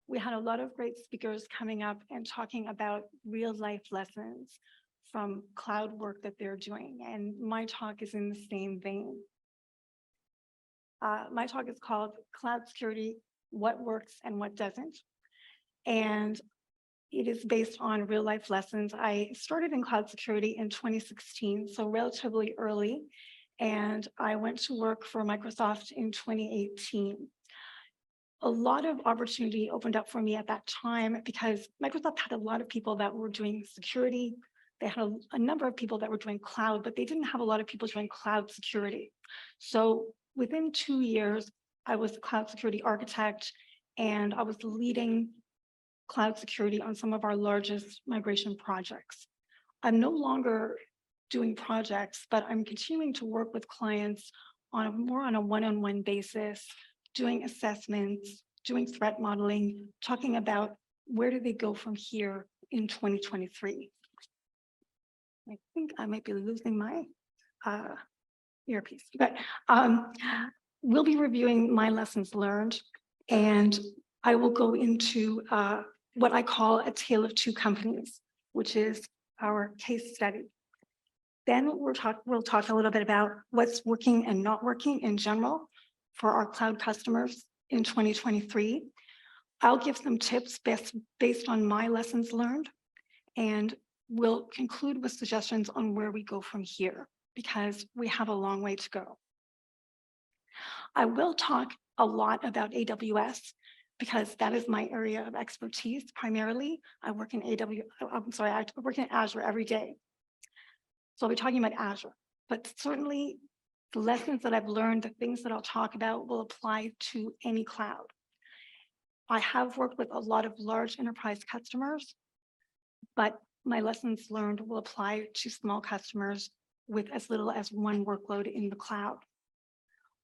We had a lot of great speakers coming up and talking about real life lessons from cloud work that they're doing. And my talk is in the same vein. My talk is called Cloud Security, What Works and What Doesn't. And it is based on real life lessons. I started in cloud security in 2016, so relatively early. And I went to work for Microsoft in 2018. A lot of opportunity opened up for me at that time because Microsoft had a lot of people that were doing security. They had a number of people that were doing cloud, but they didn't have a lot of people doing cloud security. So within 2 years, I was a cloud security architect, and I was leading cloud security on some of our largest migration projects. I'm no longer doing projects, but I'm continuing to work with clients more on a one-on-one basis, doing assessments, doing threat modeling, talking about where do they go from here in 2023. I think I might be losing my earpiece, but we'll be reviewing my lessons learned, and I will go into what I call a tale of two companies, which is our case study. Then we'll talk a little bit about what's working and not working in general for our cloud customers in 2023. I'll give some tips based on my lessons learned, and we'll conclude with suggestions on where we go from here, because we have a long way to go. I will talk a lot about AWS because that is my area of expertise primarily. I work in I work in Azure every day. So I'll be talking about Azure, but certainly the lessons that I've learned, the things that I'll talk about will apply to any cloud. I have worked with a lot of large enterprise customers, but my lessons learned will apply to small customers with as little as one workload in the cloud.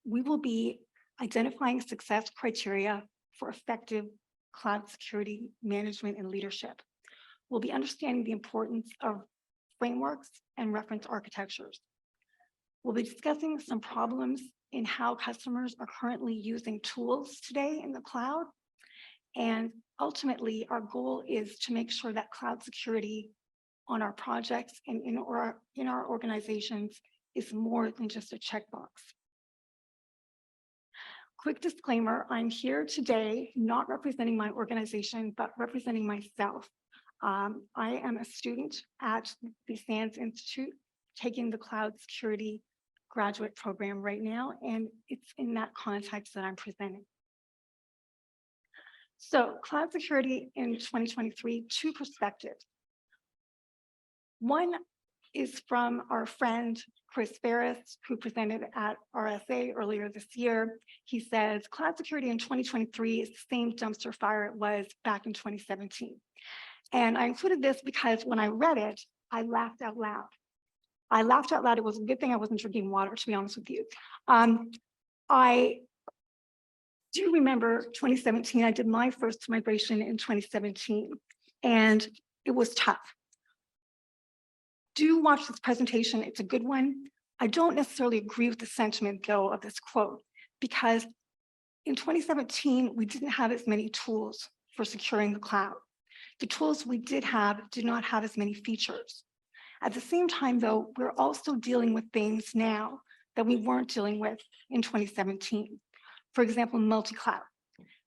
We will be identifying success criteria for effective cloud security management and leadership. We'll be understanding the importance of frameworks and reference architectures. We'll be discussing some problems in how customers are currently using tools today in the cloud. And ultimately, our goal is to make sure that cloud security on our projects and in our organizations is more than just a checkbox. Quick disclaimer, I'm here today not representing my organization, but representing myself. I am a student at the SANS Institute taking the Cloud Security graduate program right now, and it's in that context that I'm presenting. So cloud security in 2023, two perspectives. One is from our friend, Chris Ferris, who presented at RSA earlier this year. He says, cloud security in 2023 is the same dumpster fire it was back in 2017. And I included this because when I read it, I laughed out loud. I laughed out loud. It was a good thing I wasn't drinking water, to be honest with you. I do remember 2017, I did my first migration in 2017, and it was tough. Do watch this presentation, it's a good one. I don't necessarily agree with the sentiment, though, of this quote, because in 2017, we didn't have as many tools for securing the cloud. The tools we did not have as many features. At the same time, though, we're also dealing with things now that we weren't dealing with in 2017. For example, multi-cloud.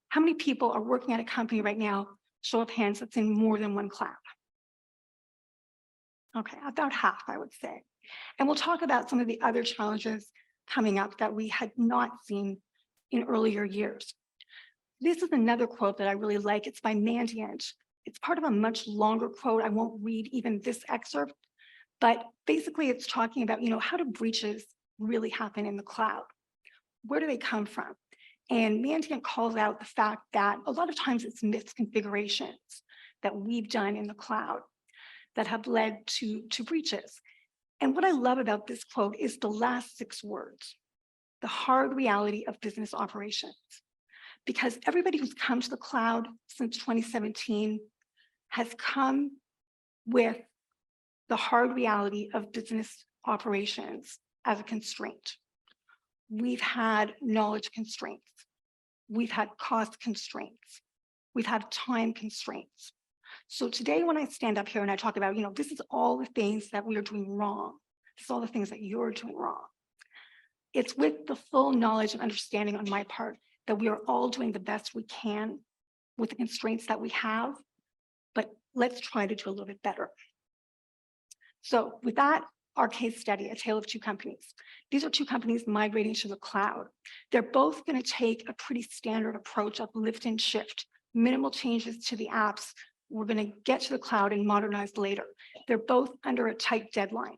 How many people are working at a company right now, show of hands, that's in more than one cloud? Okay, about half, I would say. And we'll talk about some of the other challenges coming up that we had not seen in earlier years. This is another quote that I really like. It's by Mandiant. It's part of a much longer quote. I won't read even this excerpt, but basically it's talking about, how do breaches really happen in the cloud? Where do they come from? And Mandiant calls out the fact that a lot of times it's misconfigurations that we've done in the cloud that have led to breaches. And what I love about this quote is the last 6 words, the hard reality of business operations. Because everybody who's come to the cloud since 2017 has come with the hard reality of business operations as a constraint. We've had knowledge constraints. We've had cost constraints. we've had time constraints. So today when I stand up here and I talk about, this is all the things that we are doing wrong. This is all the things that you're doing wrong. It's with the full knowledge and understanding on my part that we are all doing the best we can with the constraints that we have, but let's try to do a little bit better. So with that, our case study, A Tale of Two Companies. These are two companies migrating to the cloud. They're both going to take a pretty standard approach of lift and shift, minimal changes to the apps. We're going to get to the cloud and modernize later. They're both under a tight deadline.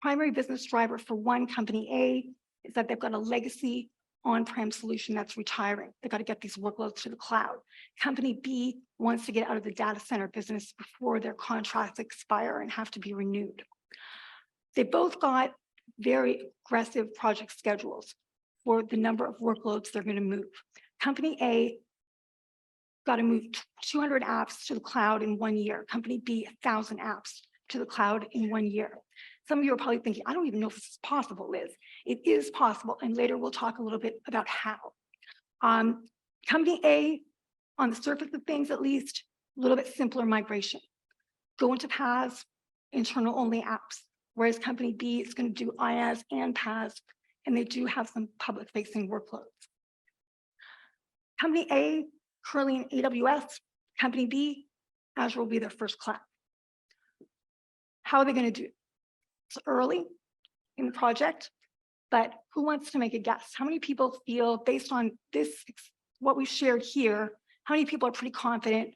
Primary business driver for one, company A, is that they've got a legacy on-prem solution that's retiring. They've got to get these workloads to the cloud. Company B wants to get out of the data center business before their contracts expire and have to be renewed. They both got very aggressive project schedules for the number of workloads they're going to move. Company A got to move 200 apps to the cloud in 1 year. Company B, 1,000 apps to the cloud in 1 year. Some of you are probably thinking, I don't even know if this is possible, Liz. It is possible, and later we'll talk a little bit about how. Company A, on the surface of things at least, a little bit simpler migration. Go into PaaS, internal only apps, whereas Company B is going to do IaaS and PaaS, and they do have some public-facing workloads. Company A, currently in AWS. Company B, Azure will be their first cloud. How are they going to do? It's early in the project, but who wants to make a guess? How many people feel, based on this, what we shared here, how many people are pretty confident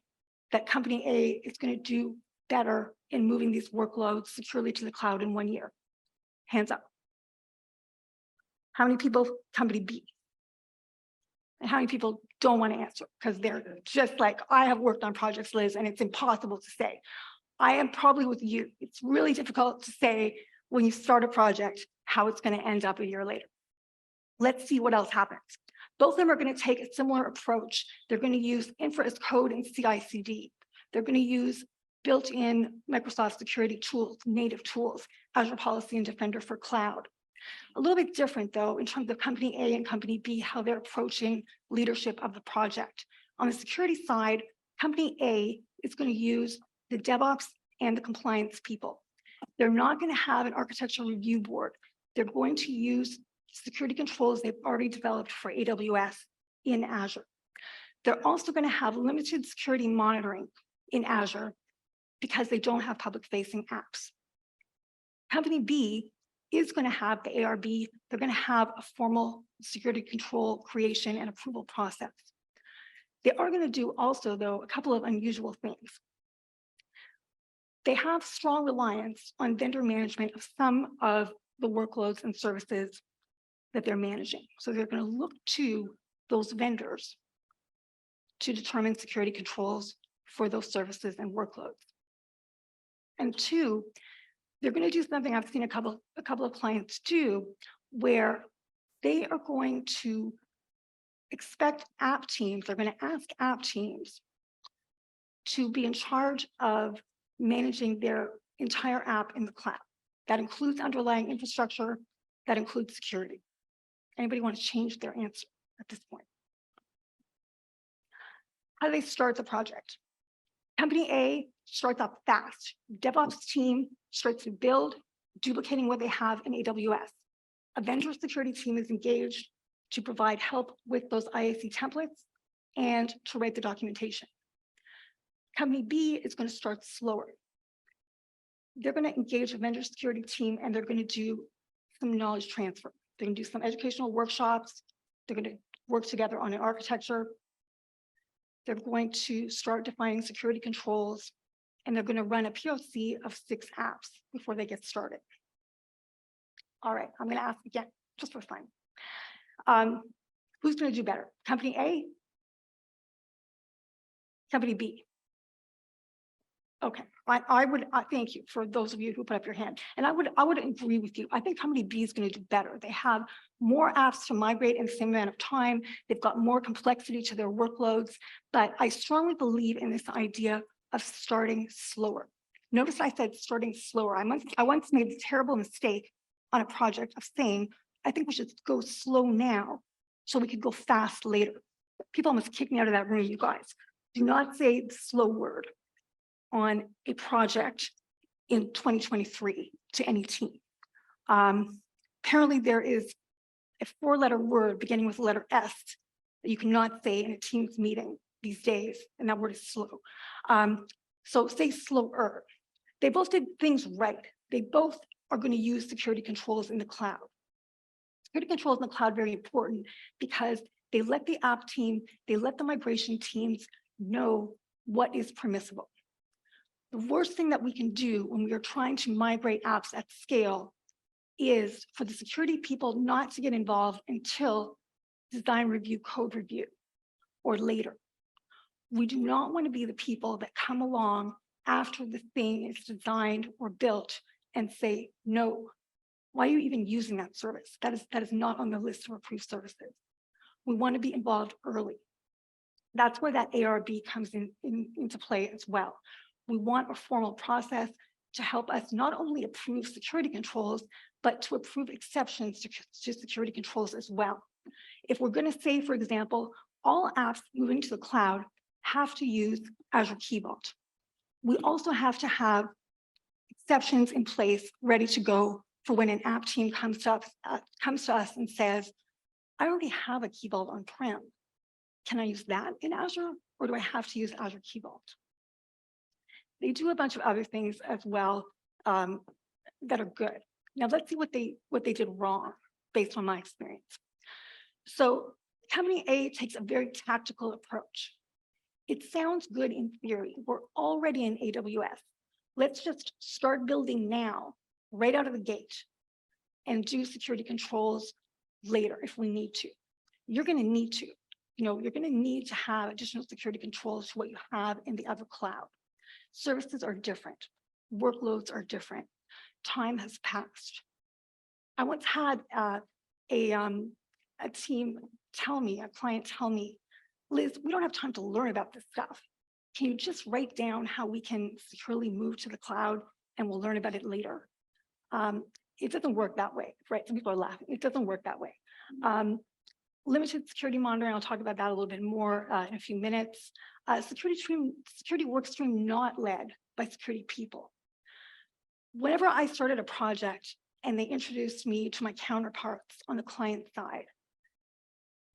that Company A is going to do better in moving these workloads securely to the cloud in 1 year? Hands up. How many people, Company B? And how many people don't want to answer? Because they're just like, I have worked on projects, Liz, and it's impossible to say. I am probably with you. It's really difficult to say when you start a project how it's going to end up a year later. Let's see what else happens. Both of them are going to take a similar approach. They're going to use infra as code and CI/CD. They're going to use built-in Microsoft security tools, native tools, Azure Policy and Defender for Cloud. A little bit different, though, in terms of Company A and Company B, how they're approaching leadership of the project. On the security side, Company A is going to use the DevOps and the compliance people. They're not going to have an architecture review board. They're going to use security controls they've already developed for AWS in Azure. They're also going to have limited security monitoring in Azure because they don't have public-facing apps. Company B is going to have the ARB. They're going to have a formal security control creation and approval process. They are going to do also, though, a couple of unusual things. They have strong reliance on vendor management of some of the workloads and services that they're managing. So they're going to look to those vendors to determine security controls for those services and workloads. And two, they're going to do something I've seen a couple of clients do, where they are going to expect app teams, they're going to ask app teams to be in charge of managing their entire app in the cloud. That includes underlying infrastructure, that includes security. Anybody want to change their answer at this point? How do they start the project? Company A starts up fast. DevOps team starts to build, duplicating what they have in AWS. A vendor security team is engaged to provide help with those IAC templates and to write the documentation. Company B is going to start slower. They're going to engage a vendor security team and they're going to do some knowledge transfer. They're going to do some educational workshops. They're going to work together on an architecture. They're going to start defining security controls, and they're going to run a POC of 6 apps before they get started. All right, I'm going to ask again, just for fun. Who's going to do better? Company A? Company B? Okay, I would thank you for those of you who put up your hand. And I would agree with you. I think Company B is going to do better. They have more apps to migrate in the same amount of time. They've got more complexity to their workloads, but I strongly believe in this idea of starting slower. Notice I said starting slower. I once made a terrible mistake on a project of saying, I think we should go slow now so we could go fast later. people almost kicked me out of that room, you guys. Do not say the slow word on a project in 2023 to any team. Apparently there is a 4-letter word beginning with the letter S that you cannot say in a Teams meeting these days, and that word is slow. So say slower. They both did things right. They both are going to use security controls in the cloud. Security controls in the cloud are very important because they let the app team, they let the migration teams know what is permissible. The worst thing that we can do when we are trying to migrate apps at scale is for the security people not to get involved until design review, code review, or later. We do not want to be the people that come along after the thing is designed or built and say, no, why are you even using that service? That is not on the list of approved services. We want to be involved early. That's where that ARB comes into play as well. We want a formal process to help us not only approve security controls, but to approve exceptions to security controls as well. If we're going to say, for example, all apps moving to the cloud have to use Azure Key Vault, we also have to have exceptions in place ready to go for when an app team comes to us and says, I already have a Key Vault on-prem. Can I use that in Azure, or do I have to use Azure Key Vault? They do a bunch of other things as well that are good. Now let's see what they did wrong based on my experience. So company A takes a very tactical approach. It sounds good in theory. We're already in AWS. Let's just start building now, right out of the gate, and do security controls later if we need to. You're going to need to. You're going to need to have additional security controls to what you have in the other cloud. Services are different. Workloads are different. Time has passed. I once had a team tell me, a client tell me, Liz, we don't have time to learn about this stuff. Can you just write down how we can securely move to the cloud and we'll learn about it later? It doesn't work that way, right? Some people are laughing. It doesn't work that way. Limited security monitoring, I'll talk about that a little bit more in a few minutes. Security work stream not led by security people. Whenever I started a project and they introduced me to my counterparts on the client side,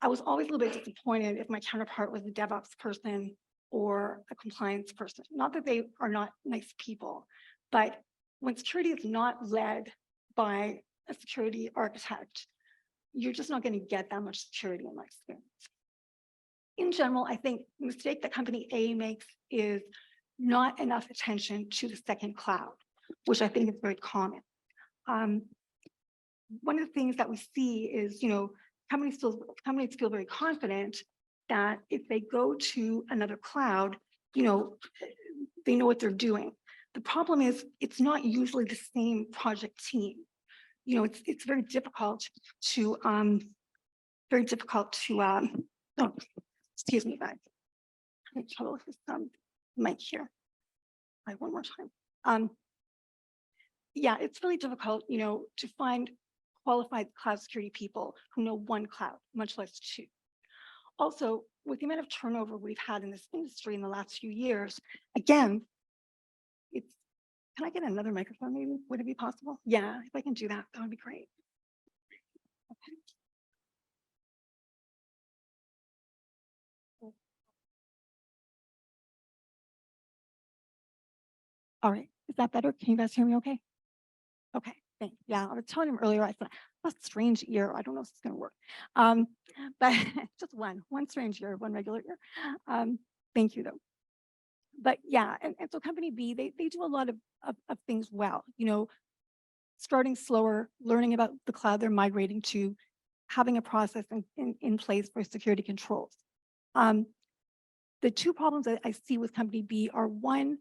I was always a little bit disappointed if my counterpart was a DevOps person or a compliance person. Not that they are not nice people, but when security is not led by a security architect, you're just not going to get that much security in my experience. In general, I think the mistake that company A makes is not enough attention to the second cloud, which I think is very common. One of the things that we see is, companies feel very confident that if they go to another cloud, they know what they're doing. The problem is it's not usually the same project team. It's very difficult to oh, excuse me, guys. I'm having trouble with this mic here. One more time. Yeah, it's really difficult, to find qualified cloud security people who know one cloud, much less two. Also, with the amount of turnover we've had in this industry in the last few years, again, can I get another microphone maybe? Would it be possible? Yeah, if I can do that, that would be great. Okay. All right, is that better? Can you guys hear me okay? Okay, thanks. Yeah, I was telling him earlier, I thought, a strange ear. I don't know if it's gonna work. But just one strange ear, one regular ear. Thank you though. But yeah, and so company B, they do a lot of things well, starting slower, learning about the cloud they're migrating to, having a process in place for security controls. The two problems that I see with company B are, one,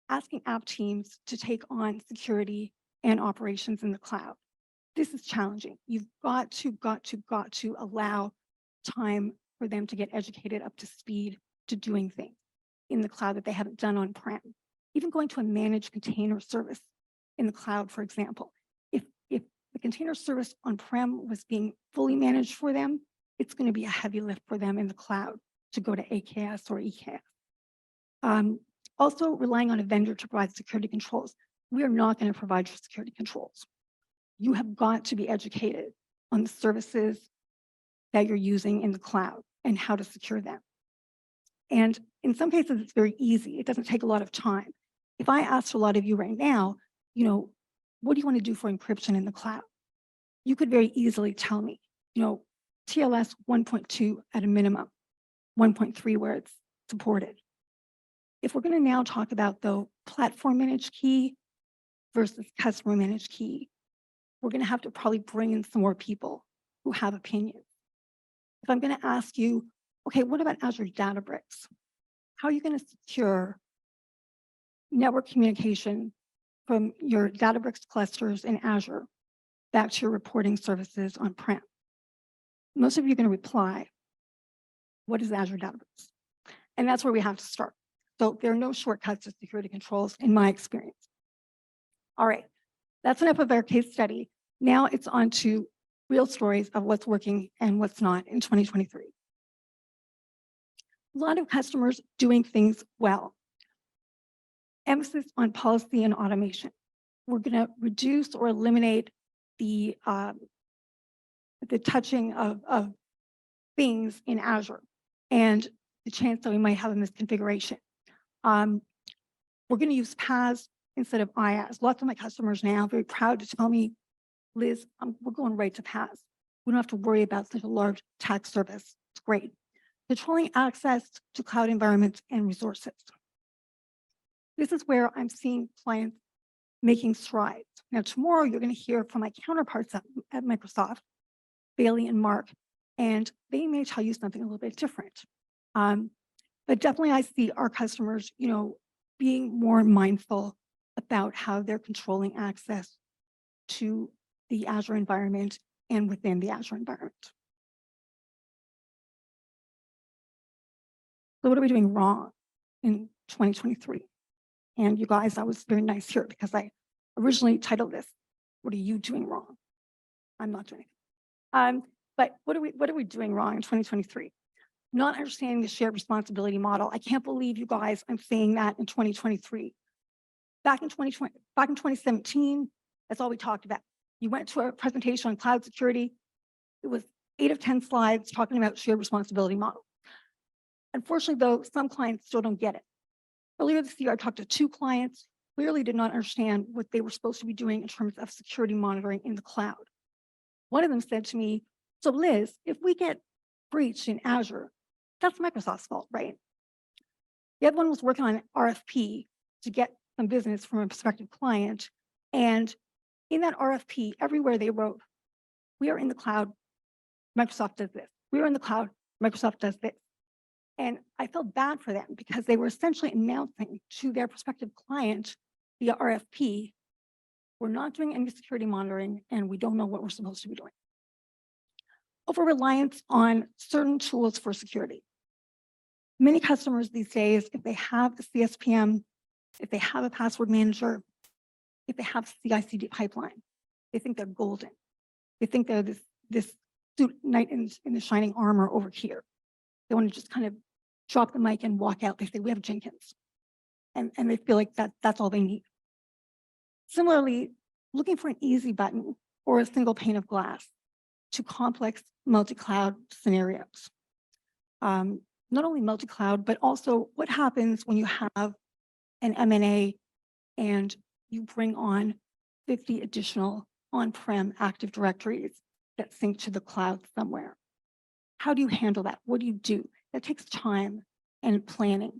asking app teams to take on security and operations in the cloud. This is challenging. You've got to allow time for them to get educated up to speed to doing things in the cloud that they haven't done on-prem. Even going to a managed container service in the cloud, for example. If the container service on-prem was being fully managed for them, it's going to be a heavy lift for them in the cloud to go to AKS or EKS. Also, relying on a vendor to provide security controls. We are not going to provide your security controls. You have got to be educated on the services that you're using in the cloud and how to secure them. And in some cases, it's very easy. It doesn't take a lot of time. If I asked a lot of you right now, what do you want to do for encryption in the cloud? You could very easily tell me, TLS 1.2 at a minimum, 1.3 where it's supported. If we're going to now talk about, though, platform managed key versus customer managed key, we're going to have to probably bring in some more people who have opinions. If I'm going to ask you, okay, what about Azure Databricks? How are you going to secure network communication from your Databricks clusters in Azure back to your reporting services on-prem? Most of you are going to reply, what is Azure Databricks? And that's where we have to start. So there are no shortcuts to security controls in my experience. All right, that's enough of our case study. Now it's on to real stories of what's working and what's not in 2023. A lot of customers doing things well. Emphasis on policy and automation. We're going to reduce or eliminate the touching of things in Azure and the chance that we might have a misconfiguration. We're going to use PaaS instead of IaaS. Lots of my customers now are very proud to tell me, Liz, we're going right to PaaS. We don't have to worry about such a large tax service. It's great. Controlling access to cloud environments and resources. This is where I'm seeing clients making strides. Now, tomorrow you're going to hear from my counterparts at Microsoft, Bailey and Mark, and they may tell you something a little bit different. But definitely I see our customers, being more mindful about how they're controlling access to the Azure environment and within the Azure environment. So what are we doing wrong in 2023? And you guys, I was very nice here because I originally titled this, what are you doing wrong? I'm not doing it. But what are we doing wrong in 2023? Not understanding the shared responsibility model. I can't believe you guys, I'm saying that in 2023. Back in 2017, that's all we talked about. You went to a presentation on cloud security. It was 8 of 10 slides talking about shared responsibility model. Unfortunately, though, some clients still don't get it. Earlier this year, I talked to 2 clients, clearly did not understand what they were supposed to be doing in terms of security monitoring in the cloud. One of them said to me, so Liz, if we get breached in Azure, that's Microsoft's fault, right? The other one was working on an RFP to get some business from a prospective client. And in that RFP, everywhere they wrote, we are in the cloud, Microsoft does this. We are in the cloud, Microsoft does this. And I felt bad for them because they were essentially announcing to their prospective client via RFP, we're not doing any security monitoring and we don't know what we're supposed to be doing. Over-reliance on certain tools for security. Many customers these days, if they have a CSPM, if they have a password manager, if they have CI/CD pipeline, they think they're golden. They think they're this knight in the shining armor over here. They want to just kind of drop the mic and walk out. They say, we have Jenkins. And they feel like that's all they need. Similarly, looking for an easy button or a single pane of glass to complex multi-cloud scenarios. Not only multi-cloud, but also what happens when you have an M&A and you bring on 50 additional on-prem Active Directories that sync to the cloud somewhere. How do you handle that? What do you do? That takes time and planning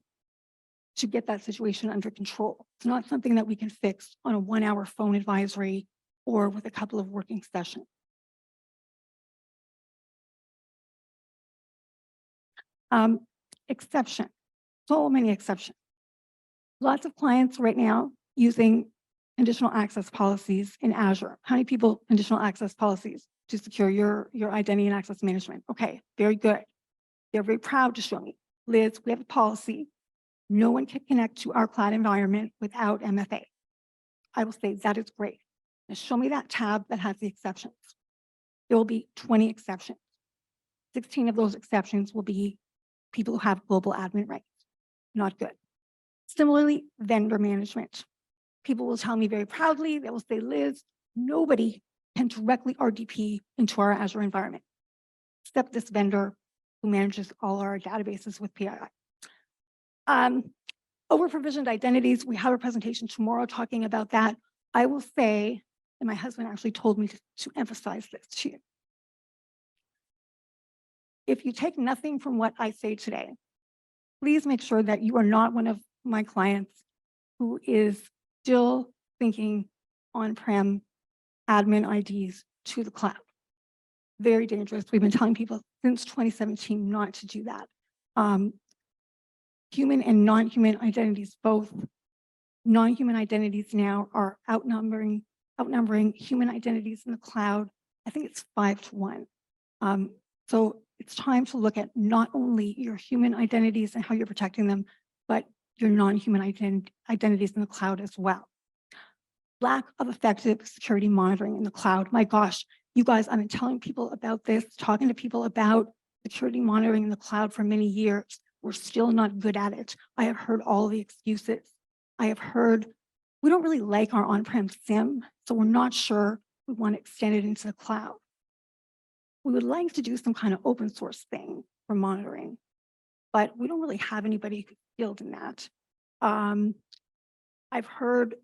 to get that situation under control. It's not something that we can fix on a 1-hour phone advisory or with a couple of working sessions. Exception, so many exceptions. Lots of clients right now using conditional access policies in Azure. How many people conditional access policies to secure your identity and access management? Okay, very good. They're very proud to show me, Liz, we have a policy. No one can connect to our cloud environment without MFA. I will say that is great. Now show me that tab that has the exceptions. There will be 20 exceptions. 16 of those exceptions will be people who have global admin rights. Not good. Similarly, vendor management. People will tell me very proudly, they will say, Liz, nobody can directly RDP into our Azure environment, except this vendor who manages all our databases with PII. Over-provisioned identities, we have a presentation tomorrow talking about that. I will say, and my husband actually told me to emphasize this to you. If you take nothing from what I say today, please make sure that you are not one of my clients who is still thinking on-prem admin IDs to the cloud. Very dangerous. We've been telling people since 2017 not to do that. Human and non-human identities, both non-human identities now are outnumbering human identities in the cloud. I think it's 5 to 1. So it's time to look at not only your human identities and how you're protecting them, but your non-human identities in the cloud as well. Lack of effective security monitoring in the cloud. My gosh, you guys, I've been telling people about this, talking to people about security monitoring in the cloud for many years. We're still not good at it. I have heard all the excuses. I have heard, we don't really like our on-prem SIM, so we're not sure we want to extend it into the cloud. We would like to do some kind of open source thing for monitoring, but we don't really have anybody who's skilled in that. I've heard,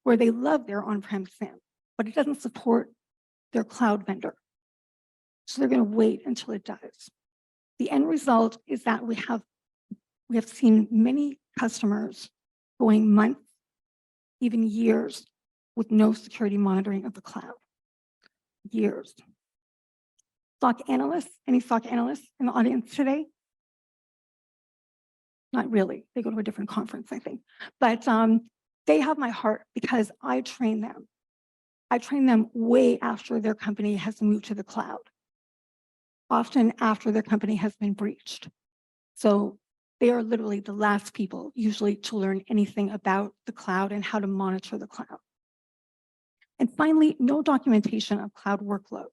where they love their on-prem SIM, but it doesn't support their cloud vendor. So they're going to wait until it does. The end result is that we have seen many customers going months, even years, with no security monitoring of the cloud. Years. SOC analysts, any SOC analysts in the audience today? Not really. They go to a different conference, I think. But they have my heart because I train them. I train them way after their company has moved to the cloud, often after their company has been breached. So they are literally the last people usually to learn anything about the cloud and how to monitor the cloud. And finally, no documentation of cloud workload.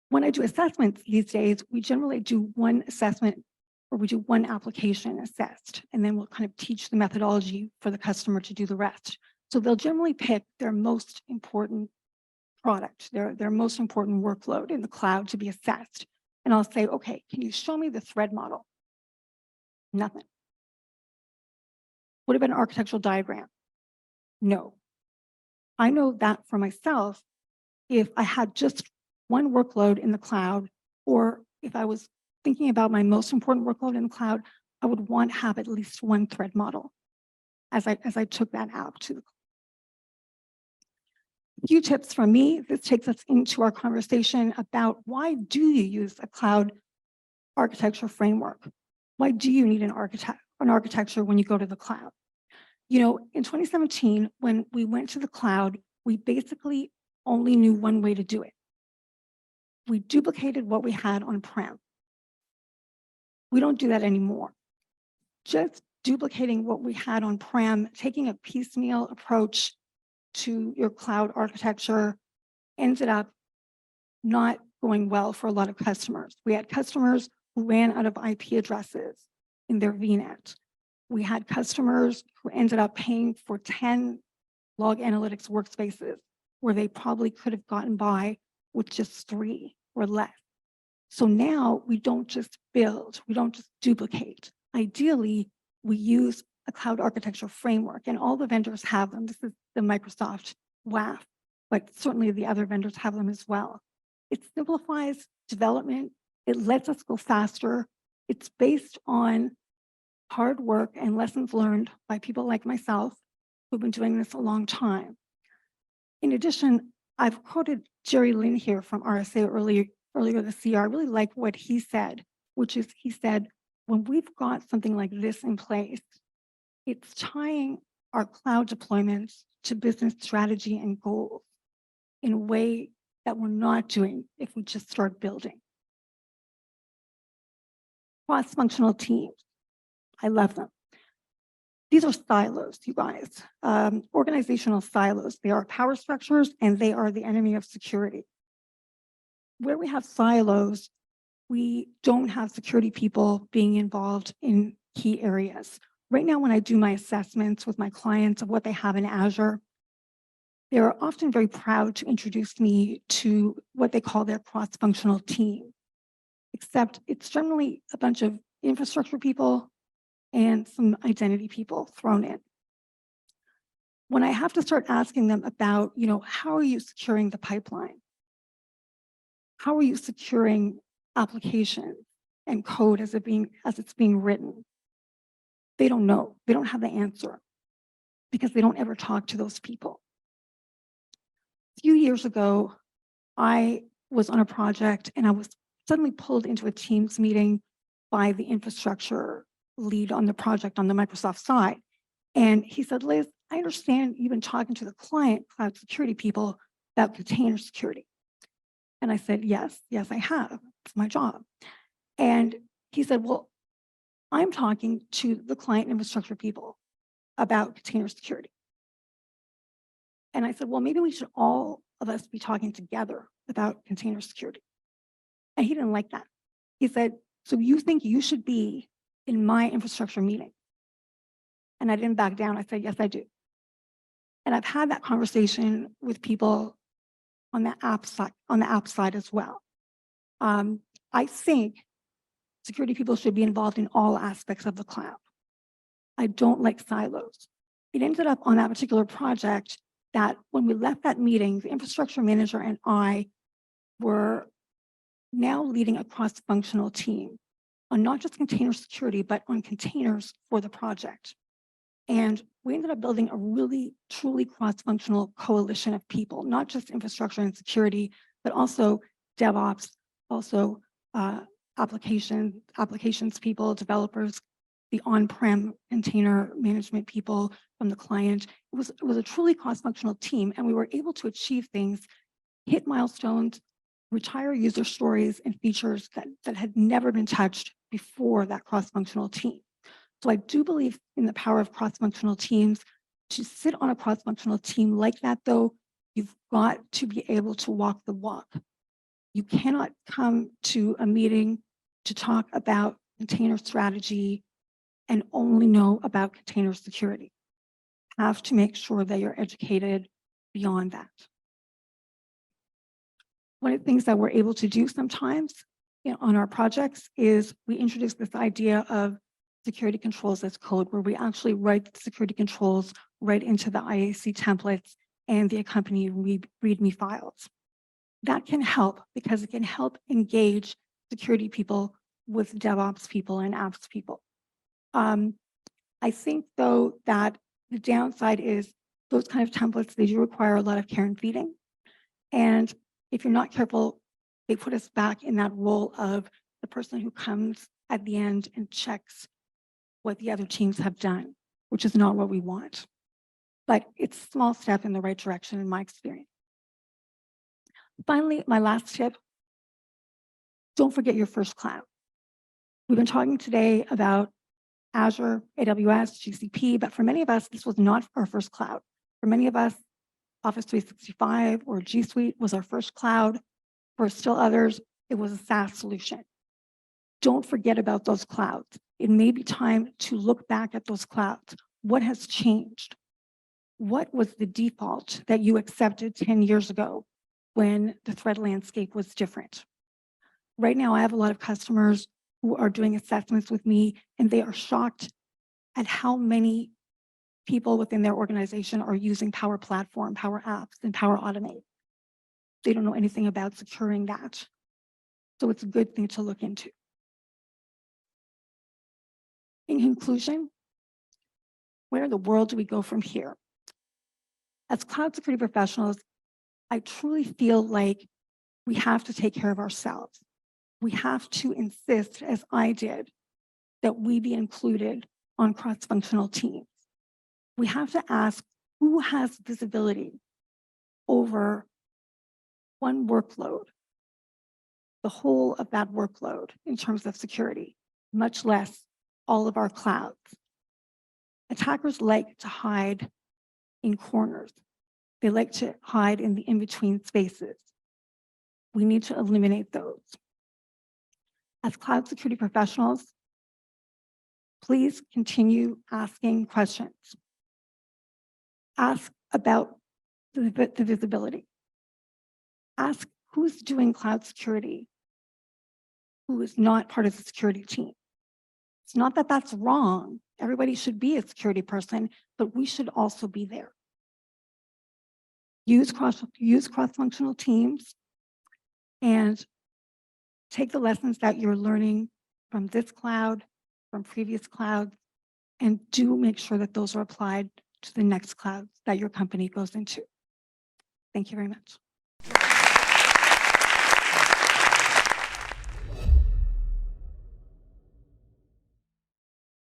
When I do assessments these days, we generally do one assessment or we do one application assessed, and then we'll kind of teach the methodology for the customer to do the rest. So they'll generally pick their most important product, their most important workload in the cloud to be assessed. And I'll say, okay, can you show me the thread model? Nothing. What about an architectural diagram? No. I know that for myself, if I had just one workload in the cloud, or if I was thinking about my most important workload in the cloud, I would want to have at least one thread model as I took that app to the cloud. A few tips from me. This takes us into our conversation about why do you use a cloud architecture framework? Why do you need an architecture when you go to the cloud? In 2017, when we went to the cloud, we basically only knew one way to do it. We duplicated what we had on-prem. We don't do that anymore. Just duplicating what we had on-prem, taking a piecemeal approach to your cloud architecture ended up not going well for a lot of customers. We had customers who ran out of IP addresses in their VNet. We had customers who ended up paying for 10 log analytics workspaces where they probably could have gotten by with just 3 or less. So now we don't just build, we don't just duplicate. Ideally, we use a cloud architecture framework, and all the vendors have them. This is the Microsoft WAF, but certainly the other vendors have them as well. It simplifies development. It lets us go faster. It's based on hard work and lessons learned by people like myself who've been doing this a long time. In addition, I've quoted Jerry Lin here from RSA earlier this year. I really like what he said, which is he said, when we've got something like this in place, it's tying our cloud deployments to business strategy and goals in a way that we're not doing if we just start building. Cross-functional teams. I love them. These are silos, you guys, organizational silos. They are power structures and they are the enemy of security. where we have silos, we don't have security people being involved in key areas. Right now, when I do my assessments with my clients of what they have in Azure, they're often very proud to introduce me to what they call their cross-functional team, except it's generally a bunch of infrastructure people and some identity people thrown in. When I have to start asking them about, how are you securing the pipeline? How are you securing applications and code as it's being written? They don't know. They don't have the answer because they don't ever talk to those people. A few years ago, I was on a project and I was suddenly pulled into a Teams meeting by the infrastructure lead on the project on the Microsoft side. And he said, Liz, I understand you've been talking to the client cloud security people about container security. And I said, yes, I have. It's my job. And he said, well, I'm talking to the client infrastructure people about container security. And I said, well, maybe we should all of us be talking together about container security. And he didn't like that. He said, so you think you should be in my infrastructure meeting? And I didn't back down. I said, yes, I do. And I've had that conversation with people on the app side as well. I think security people should be involved in all aspects of the cloud. I don't like silos. It ended up on that particular project that when we left that meeting, the infrastructure manager and I were now leading a cross-functional team on not just container security, but on containers for the project. And we ended up building a really, truly cross-functional coalition of people, not just infrastructure and security, but also DevOps, also applications people, developers, the on-prem container management people from the client. It was a truly cross-functional team, and we were able to achieve things, hit milestones, retire user stories and features that had never been touched before that cross-functional team. So I do believe in the power of cross-functional teams. To sit on a cross-functional team like that, though, you've got to be able to walk the walk. You cannot come to a meeting to talk about container strategy and only know about container security. You have to make sure that you're educated beyond that. One of the things that we're able to do sometimes on our projects is we introduce this idea of security controls as code, where we actually write the security controls right into the IAC templates and the accompanying README files. That can help because it can help engage security people with DevOps people and apps people. I think, though, that the downside is those kind of templates, they do require a lot of care and feeding. And if you're not careful, they put us back in that role of the person who comes at the end and checks what the other teams have done, which is not what we want. But it's a small step in the right direction in my experience. Finally, my last tip, don't forget your first cloud. We've been talking today about Azure, AWS, GCP, but for many of us, this was not our first cloud. For many of us, Office 365 or G Suite was our first cloud. For still others, it was a SaaS solution. Don't forget about those clouds. It may be time to look back at those clouds. What has changed? What was the default that you accepted 10 years ago when the threat landscape was different? Right now, I have a lot of customers who are doing assessments with me, and they are shocked at how many people within their organization are using Power Platform, Power Apps, and Power Automate. They don't know anything about securing that. So it's a good thing to look into. In conclusion, where in the world do we go from here? As cloud security professionals, I truly feel like we have to take care of ourselves. We have to insist, as I did, that we be included on cross-functional teams. We have to ask who has visibility over one workload, the whole of that workload in terms of security, much less all of our clouds. Attackers like to hide in corners. They like to hide in the in-between spaces. we need to eliminate those. As cloud security professionals, please continue asking questions. Ask about the visibility. Ask who's doing cloud security, who is not part of the security team. It's not that that's wrong. Everybody should be a security person, but we should also be there. Use cross-functional teams and take the lessons that you're learning from this cloud, from previous clouds, and do make sure that those are applied to the next cloud that your company goes into. Thank you very much.